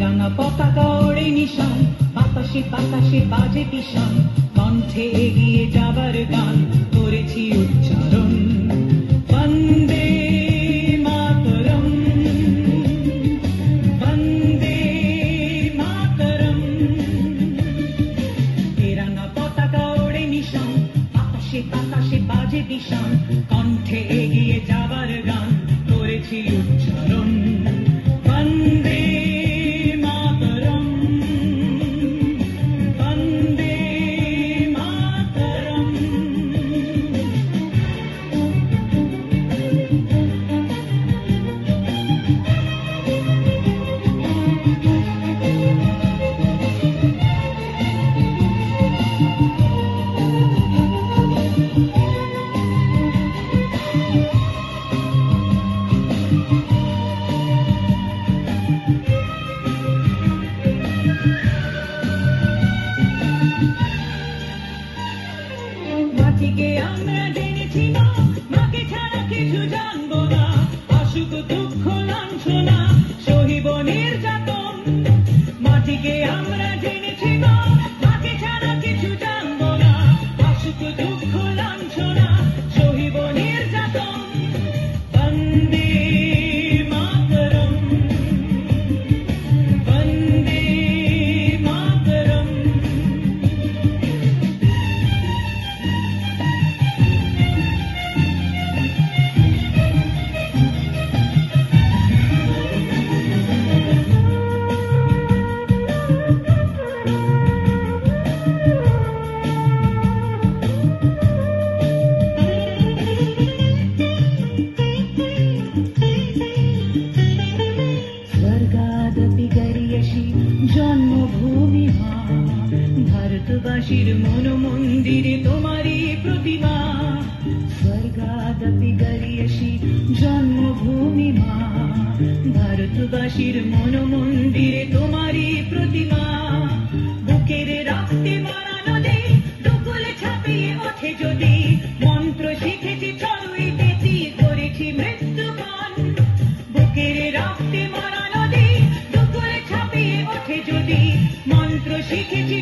তেরাঙ্গা পতাকা ওড়ে নিশান, বাতাসে বাতাসে বাজে পিশান, কণ্ঠে এগিয়ে যাবার গান করেছি উচ্চারণ। বন্দে মাতরম, বন্দে মাতরম। তেরাঙ্গা পতাকা ওড়ে নিশান, বাতাসে বাতাসে বাজে পিশান, কণ্ঠে এগিয়ে যাবার গান করেছি উচ্চারণ। বন্দে মাতরম, বন্দে মাতরম। মাটিকে আমরা জেনেছি না, মাকে ছাড়া কিছু জানবো না, আসুক দুঃখ লাঞ্ছনা সহিব নির্যাতন। মাটিকে আমরা জেনেছি না, মাকে ছাড়া কিছু জানবো না, আসুক দুঃখ লাঞ্ছনা সহিব নির্যাতন। বন্দে মাতরম, বন্দে মাতরম। স্বর্গাদপি গরিয়সী জন্মভূমি মা, ভারতবাসীর মন মন্দিরে তোমারই প্রতিমা। স্বর্গাদপি গরিয়সী জন্মভূমি মা, ভারতবাসীর মন মন্দিরে তোমারই প্রতিমা। বুকের রক্তে মারানো দে দুকুলে ছাপিয়ে ওঠে যদি, মন্ত্র শিখেছি চলুই বেশি করেছি মৃত্যুপান। বুকের রক্তে মারানো দে দুকুলে ছাপিয়ে ওঠে যদি, মন্ত্র শিখেছি